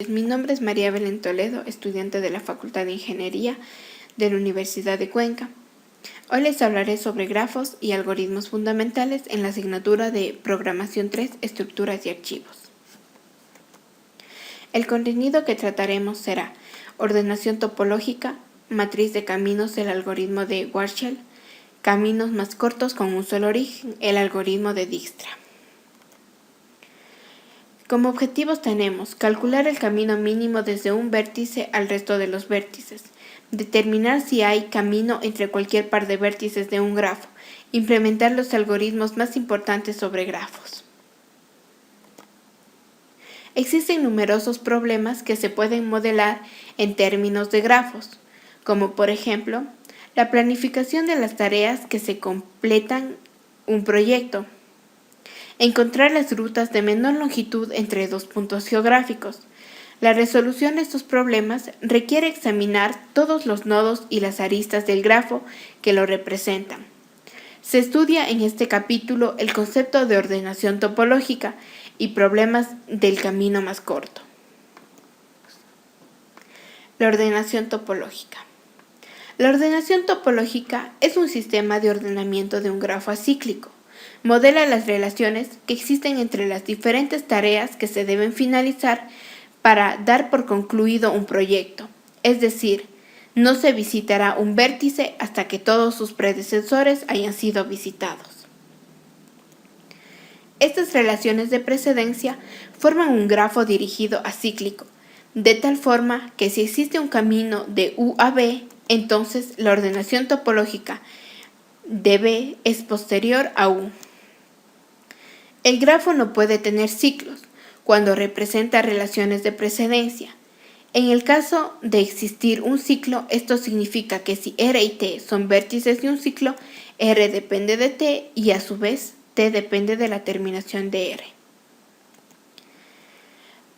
mi nombre es María Belén Toledo, estudiante de la Facultad de Ingeniería de la Universidad de Cuenca. Hoy les hablaré sobre grafos y algoritmos fundamentales en la asignatura de Programación 3, Estructuras y Archivos. El contenido que trataremos será ordenación topológica, matriz de caminos, el algoritmo de Warshall, caminos más cortos con un solo origen, el algoritmo de Dijkstra. Como objetivos tenemos calcular el camino mínimo desde un vértice al resto de los vértices, determinar si hay camino entre cualquier par de vértices de un grafo, implementar los algoritmos más importantes sobre grafos. Existen numerosos problemas que se pueden modelar en términos de grafos, como por ejemplo, la planificación de las tareas que se completan un proyecto, encontrar las rutas de menor longitud entre dos puntos geográficos. La resolución de estos problemas requiere examinar todos los nodos y las aristas del grafo que lo representan. Se estudia en este capítulo el concepto de ordenación topológica y problemas del camino más corto. La ordenación topológica. La ordenación topológica es un sistema de ordenamiento de un grafo acíclico. Modela las relaciones que existen entre las diferentes tareas que se deben finalizar para dar por concluido un proyecto. Es decir, no se visitará un vértice hasta que todos sus predecesores hayan sido visitados. Estas relaciones de precedencia forman un grafo dirigido acíclico, de tal forma que si existe un camino de U a B, entonces la ordenación topológica de B es posterior a U. El grafo no puede tener ciclos cuando representa relaciones de precedencia. En el caso de existir un ciclo, esto significa que si R y T son vértices de un ciclo, R depende de T y a su vez T depende de la terminación de R.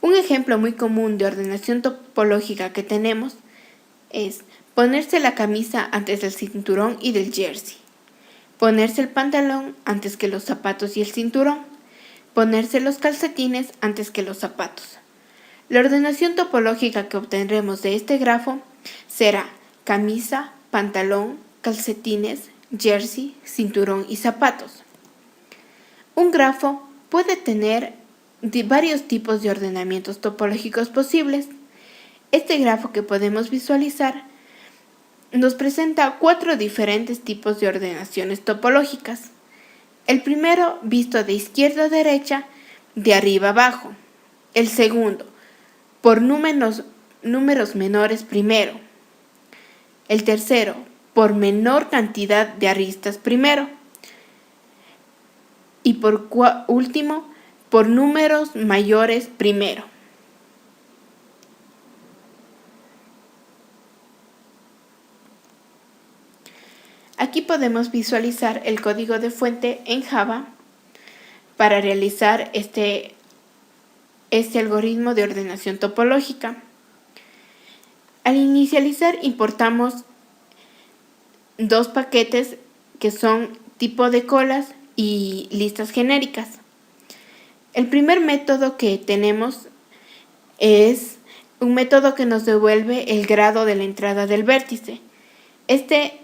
Un ejemplo muy común de ordenación topológica que tenemos es ponerse la camisa antes del cinturón y del jersey, ponerse el pantalón antes que los zapatos y el cinturón, ponerse los calcetines antes que los zapatos. La ordenación topológica que obtendremos de este grafo será camisa, pantalón, calcetines, jersey, cinturón y zapatos. Un grafo puede tener varios tipos de ordenamientos topológicos posibles. Este grafo que podemos visualizar nos presenta 4 diferentes tipos de ordenaciones topológicas. El primero visto de izquierda a derecha, de arriba a abajo. El segundo, por números menores primero. El tercero, por menor cantidad de aristas primero. Y por último, por números mayores primero. Aquí podemos visualizar el código de fuente en Java para realizar este algoritmo de ordenación topológica. Al inicializar importamos 2 paquetes que son tipo de colas y listas genéricas. El primer método que tenemos es un método que nos devuelve el grado de la entrada del vértice. Este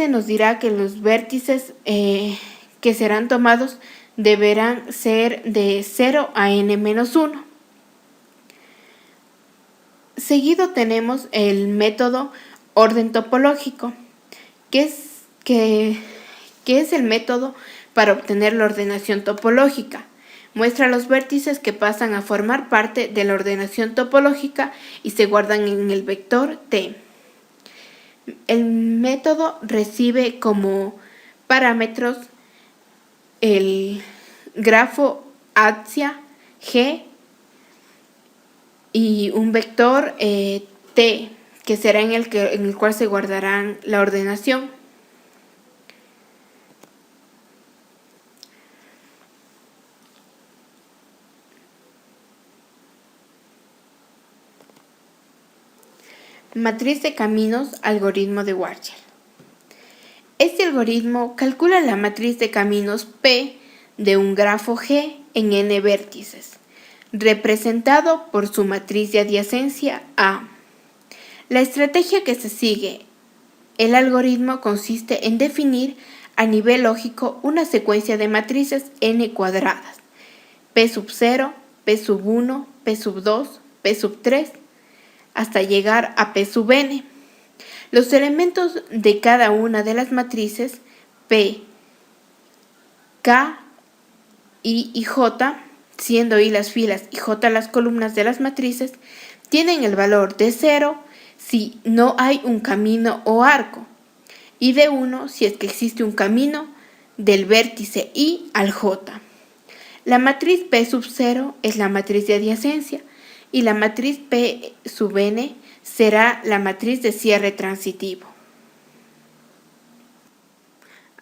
nos dirá que los vértices que serán tomados deberán ser de 0 a n-1. Seguido tenemos el método orden topológico, que es el método para obtener la ordenación topológica. Muestra los vértices que pasan a formar parte de la ordenación topológica y se guardan en el vector T. El método recibe como parámetros el grafo axia G y un vector T, que será en el cual se guardará la ordenación. Matriz de caminos, algoritmo de Warshall. Este algoritmo calcula la matriz de caminos P de un grafo G en n vértices. representado por su matriz de adyacencia A. La estrategia que se sigue el algoritmo consiste en definir a nivel lógico una secuencia de matrices n cuadradas, p sub 0, p sub 1, p sub 2, p sub 3, hasta llegar a p sub n. Los elementos de cada una de las matrices P, K, I y J, siendo I las filas y J las columnas de las matrices, tienen el valor de 0 si no hay un camino o arco, y de 1 si es que existe un camino del vértice I al J. La matriz P sub 0 es la matriz de adyacencia, y la matriz P sub n será la matriz de cierre transitivo.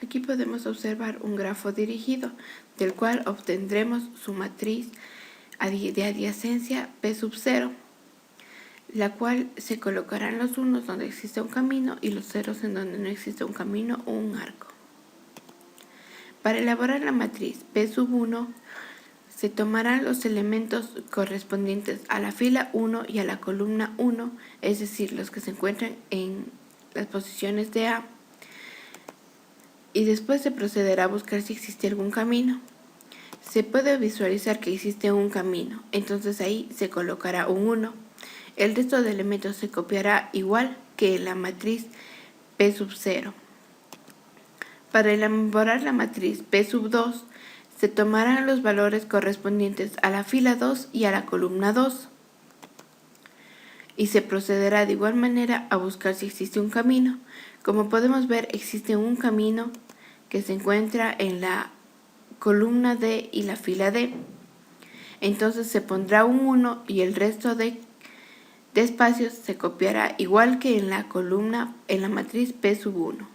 Aquí podemos observar un grafo dirigido, del cual obtendremos su matriz de adyacencia P sub 0, la cual se colocarán los unos donde existe un camino y los ceros en donde no existe un camino o un arco. Para elaborar la matriz P sub 1, se tomarán los elementos correspondientes a la fila 1 y a la columna 1, es decir, los que se encuentran en las posiciones de A, y después se procederá a buscar si existe algún camino. Se puede visualizar que existe un camino, entonces ahí se colocará un 1. El resto de elementos se copiará igual que en la matriz P sub 0. Para elaborar la matriz P sub 2, se tomarán los valores correspondientes a la fila 2 y a la columna 2. Y se procederá de igual manera a buscar si existe un camino. Como podemos ver, existe un camino que se encuentra en la columna D y la fila D. Entonces se pondrá un 1 y el resto de espacios se copiará igual que en la columna, en la matriz P sub 1.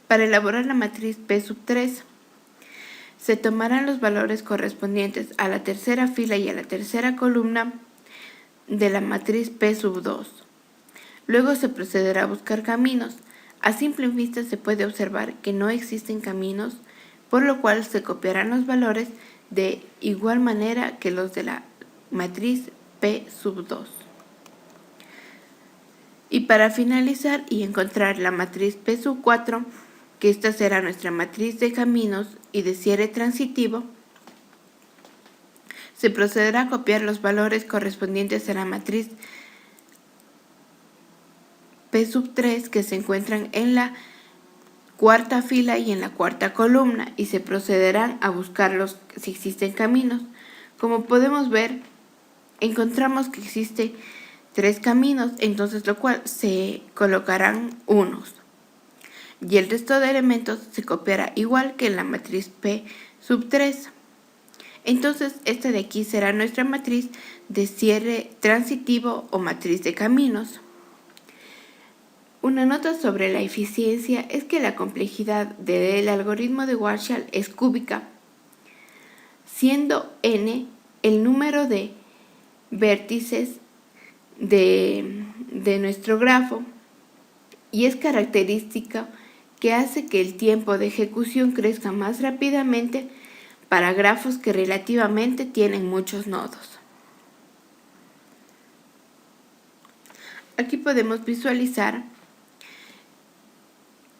Para elaborar la matriz P sub 3, se tomarán los valores correspondientes a la tercera fila y a la tercera columna de la matriz P sub 2. Luego se procederá a buscar caminos. A simple vista se puede observar que no existen caminos, por lo cual se copiarán los valores de igual manera que los de la matriz P sub 2. Y para finalizar y encontrar la matriz P sub 4, que esta será nuestra matriz de caminos y de cierre transitivo, se procederá a copiar los valores correspondientes a la matriz P sub 3 que se encuentran en la cuarta fila y en la cuarta columna, y se procederán a buscarlos si existen caminos. Como podemos ver, encontramos que existe 3 caminos, entonces lo cual se colocarán unos. Y el resto de elementos se copiará igual que en la matriz P sub 3. Entonces, esta de aquí será nuestra matriz de cierre transitivo o matriz de caminos. Una nota sobre la eficiencia es que la complejidad del algoritmo de Warshall es cúbica, siendo n el número de vértices de nuestro grafo, y es característica que hace que el tiempo de ejecución crezca más rápidamente para grafos que relativamente tienen muchos nodos. Aquí podemos visualizar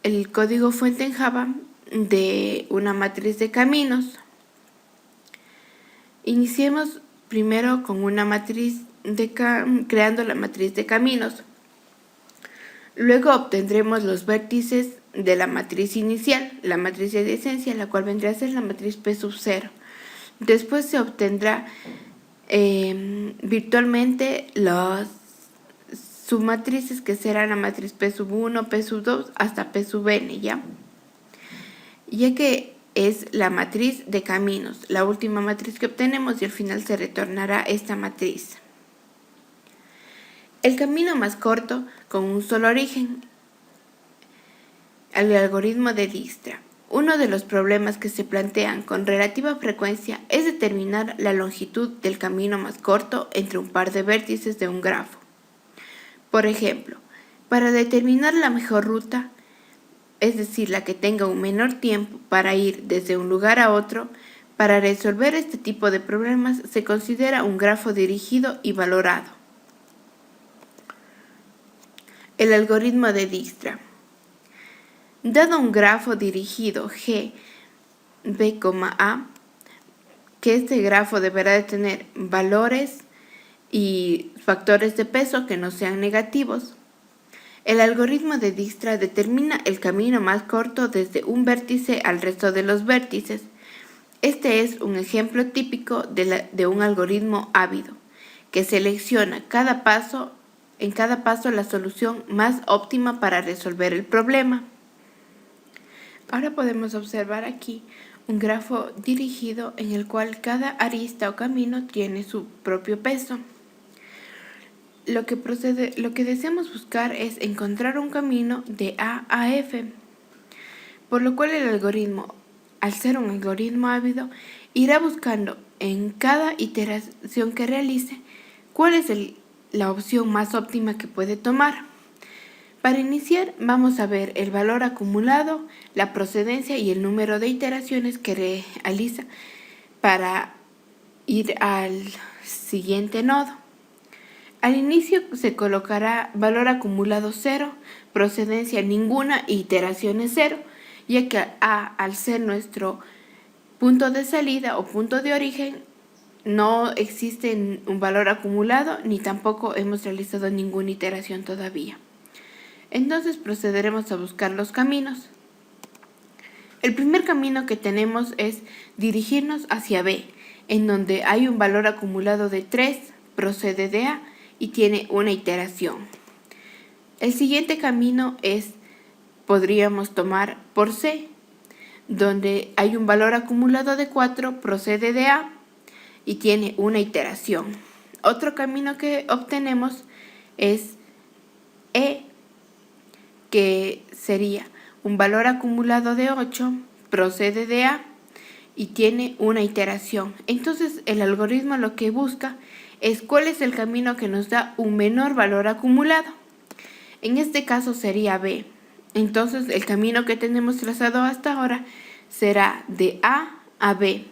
el código fuente en Java de una matriz de caminos. Iniciemos primero con una matriz creando la matriz de caminos. Luego obtendremos los vértices de la matriz inicial, la matriz de adyacencia, la cual vendría a ser la matriz P sub 0. Después se obtendrá virtualmente las submatrices, que serán la matriz P sub 1, P sub 2 hasta P sub n, ya que es la matriz de caminos, la última matriz que obtenemos, y al final se retornará esta matriz. El camino más corto con un solo origen, el algoritmo de Dijkstra. Uno de los problemas que se plantean con relativa frecuencia es determinar la longitud del camino más corto entre un par de vértices de un grafo. Por ejemplo, para determinar la mejor ruta, es decir, la que tenga un menor tiempo para ir desde un lugar a otro, Para resolver este tipo de problemas se considera un grafo dirigido y valorado. El algoritmo de Dijkstra. Dado un grafo dirigido G, B, A, que este grafo deberá de tener valores y factores de peso que no sean negativos, el algoritmo de Dijkstra determina el camino más corto desde un vértice al resto de los vértices. Este es un ejemplo típico de un algoritmo ávido, que selecciona en cada paso la solución más óptima para resolver el problema. Ahora podemos observar aquí un grafo dirigido en el cual cada arista o camino tiene su propio peso. Lo que deseamos buscar es encontrar un camino de A a F, por lo cual el algoritmo, al ser un algoritmo ávido, irá buscando en cada iteración que realice cuál es la opción más óptima que puede tomar. Para iniciar, vamos a ver el valor acumulado, la procedencia y el número de iteraciones que realiza para ir al siguiente nodo. Al inicio se colocará valor acumulado 0, procedencia ninguna e iteraciones 0, ya que A, al ser nuestro punto de salida o punto de origen, no existe un valor acumulado ni tampoco hemos realizado ninguna iteración todavía. Entonces procederemos a buscar los caminos. El primer camino que tenemos es dirigirnos hacia B, en donde hay un valor acumulado de 3, procede de A y tiene una iteración. El siguiente camino podríamos tomar por C, donde hay un valor acumulado de 4, procede de A y tiene una iteración. Otro camino que obtenemos es E, que sería un valor acumulado de 8, procede de A y tiene una iteración. Entonces el algoritmo lo que busca es cuál es el camino que nos da un menor valor acumulado. En este caso sería B. Entonces el camino que tenemos trazado hasta ahora será de A a B.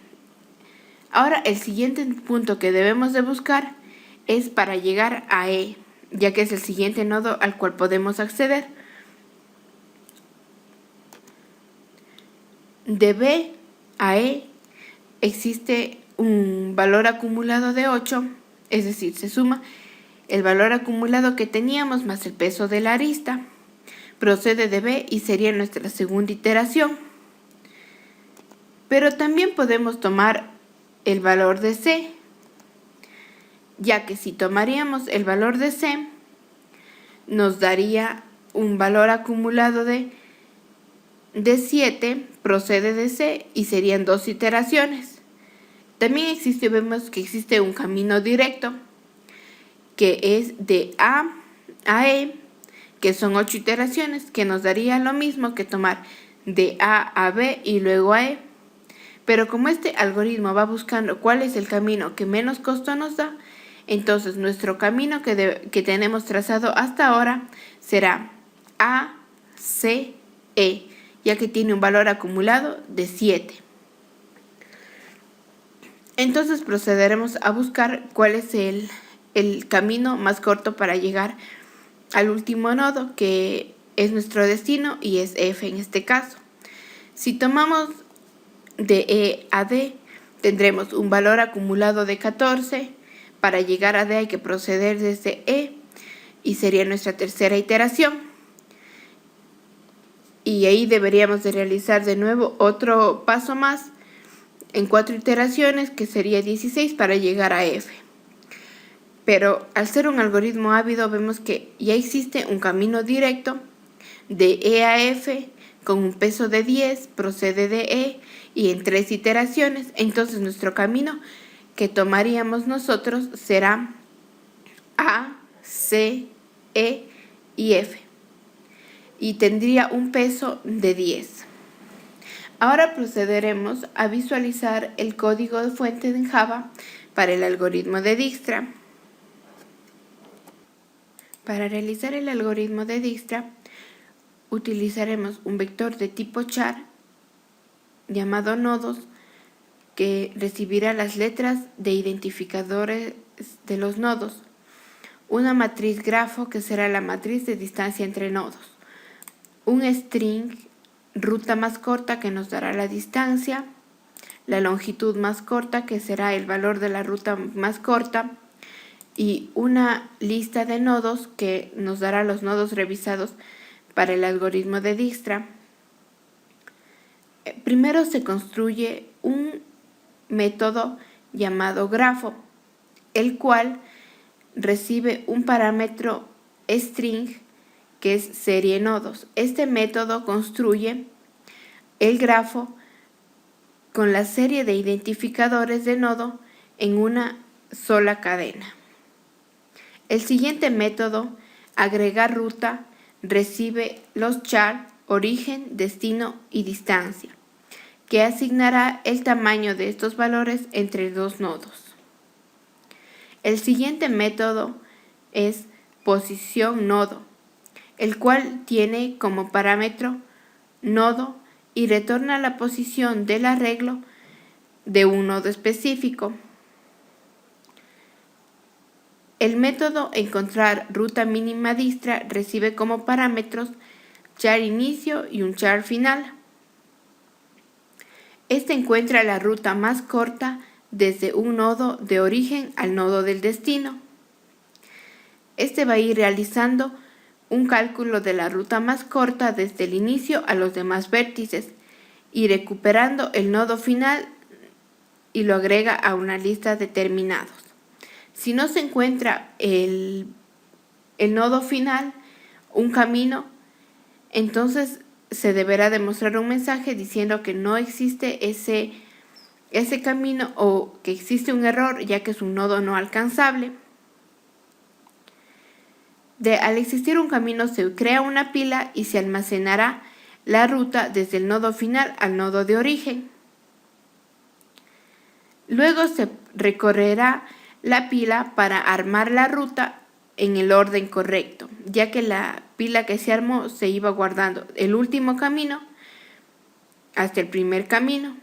Ahora el siguiente punto que debemos de buscar es para llegar a E, ya que es el siguiente nodo al cual podemos acceder. De B a E existe un valor acumulado de 8, es decir, se suma el valor acumulado que teníamos más el peso de la arista, procede de B y sería nuestra segunda iteración. Pero también podemos tomar el valor de C, ya que si tomaríamos el valor de C, nos daría un valor acumulado de 7, procede de C y serían 2 iteraciones. También vemos que existe un camino directo, que es de A a E, que son 8 iteraciones, que nos daría lo mismo que tomar de A a B y luego a E. Pero como este algoritmo va buscando cuál es el camino que menos costo nos da, entonces nuestro camino que tenemos trazado hasta ahora será A, C, E, ya que tiene un valor acumulado de 7. Entonces procederemos a buscar cuál es el camino más corto para llegar al último nodo, que es nuestro destino y es F en este caso. Si tomamos de E a D, tendremos un valor acumulado de 14. Para llegar a D hay que proceder desde E y sería nuestra tercera iteración. Y ahí deberíamos de realizar de nuevo otro paso más en 4 iteraciones, que sería 16 para llegar a F. Pero al ser un algoritmo ávido vemos que ya existe un camino directo de E a F con un peso de 10, procede de E y en 3 iteraciones. Entonces nuestro camino que tomaríamos nosotros será A, C, E y F y tendría un peso de 10. Ahora procederemos a visualizar el código de fuente en Java para el algoritmo de Dijkstra. Para realizar el algoritmo de Dijkstra utilizaremos un vector de tipo char llamado nodos que recibirá las letras de identificadores de los nodos. Una matriz grafo, que será la matriz de distancia entre nodos. Un string, ruta más corta, que nos dará la distancia. La longitud más corta, que será el valor de la ruta más corta. Y una lista de nodos, que nos dará los nodos revisados para el algoritmo de Dijkstra. Primero se construye un método llamado grafo, el cual recibe un parámetro string, que es serie nodos. Este método construye el grafo con la serie de identificadores de nodo en una sola cadena. El siguiente método, agregar ruta, recibe los char, origen, destino y distancia, que asignará el tamaño de estos valores entre dos nodos. El siguiente método es posición nodo, el cual tiene como parámetro nodo y retorna la posición del arreglo de un nodo específico. El método encontrar ruta mínima Dijkstra recibe como parámetros char inicio y un char final. Este encuentra la ruta más corta desde un nodo de origen al nodo del destino. Este va a ir realizando un cálculo de la ruta más corta desde el inicio a los demás vértices y recuperando el nodo final y lo agrega a una lista de terminados. Si no se encuentra el nodo final, un camino, entonces se deberá demostrar un mensaje diciendo que no existe ese camino o que existe un error, ya que es un nodo no alcanzable. Al existir un camino se crea una pila y se almacenará la ruta desde el nodo final al nodo de origen. Luego se recorrerá la pila para armar la ruta en el orden correcto, ya que la pila que se armó se iba guardando el último camino hasta el primer camino.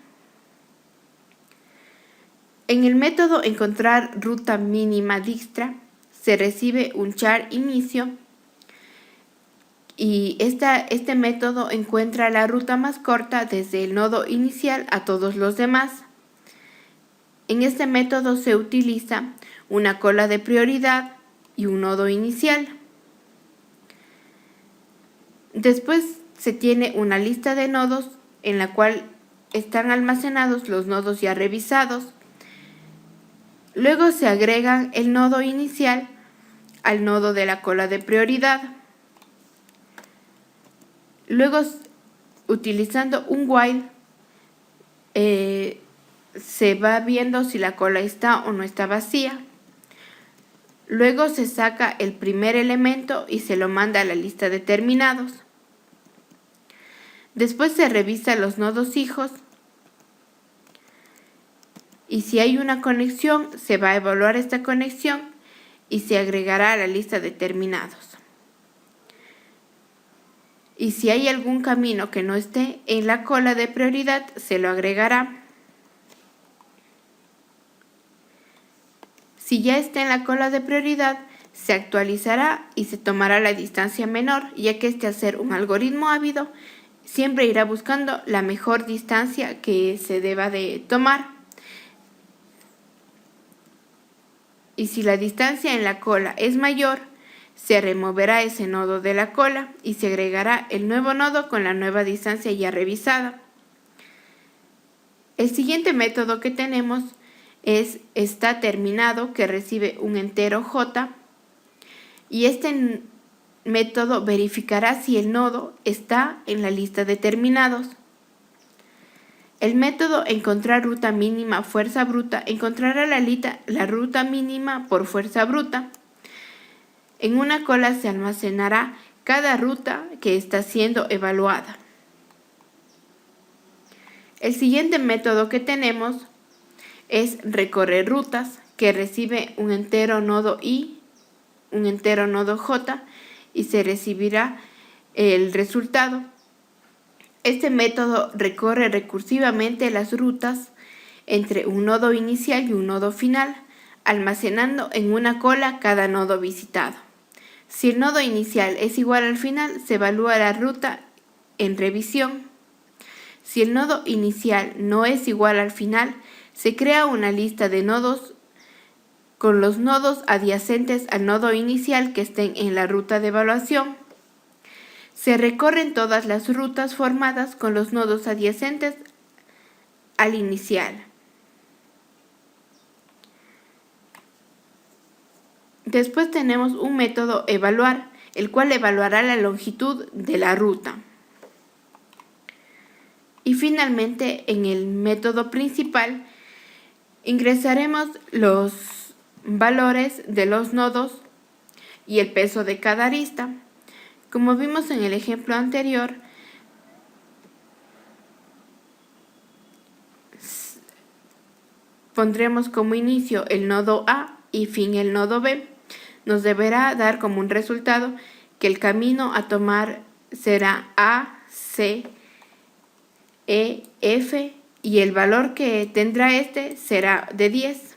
En el método encontrar ruta mínima Dijkstra se recibe un char inicio y este método encuentra la ruta más corta desde el nodo inicial a todos los demás. En este método se utiliza una cola de prioridad y un nodo inicial. Después se tiene una lista de nodos en la cual están almacenados los nodos ya revisados. Luego se agrega el nodo inicial al nodo de la cola de prioridad. Luego, utilizando un while, se va viendo si la cola está o no está vacía. Luego se saca el primer elemento y se lo manda a la lista de terminados. Después se revisa los nodos hijos y si hay una conexión se va a evaluar esta conexión y se agregará a la lista de terminados. Y si hay algún camino que no esté en la cola de prioridad se lo agregará. Si ya está en la cola de prioridad, se actualizará y se tomará la distancia menor, ya que al ser un algoritmo ávido, siempre irá buscando la mejor distancia que se deba de tomar. Y si la distancia en la cola es mayor, se removerá ese nodo de la cola y se agregará el nuevo nodo con la nueva distancia ya revisada. El siguiente método que tenemos es está terminado, que recibe un entero j, y este método verificará si el nodo está en la lista de terminados. El método encontrar ruta mínima fuerza bruta encontrará la ruta mínima por fuerza bruta. En una cola se almacenará cada ruta que está siendo evaluada. El siguiente método que tenemos es recorrer rutas, que recibe un entero nodo i, un entero nodo j, y se recibirá el resultado. Este método recorre recursivamente las rutas entre un nodo inicial y un nodo final, almacenando en una cola cada nodo visitado. Si el nodo inicial es igual al final, se evalúa la ruta en revisión. Si el nodo inicial no es igual al final, se crea una lista de nodos con los nodos adyacentes al nodo inicial que estén en la ruta de evaluación. Se recorren todas las rutas formadas con los nodos adyacentes al inicial. Después tenemos un método evaluar, el cual evaluará la longitud de la ruta. Y finalmente, en el método principal, ingresaremos los valores de los nodos y el peso de cada arista. Como vimos en el ejemplo anterior, pondremos como inicio el nodo A y fin el nodo B. Nos deberá dar como un resultado que el camino a tomar será A, C, E, F y el valor que tendrá este será de 10.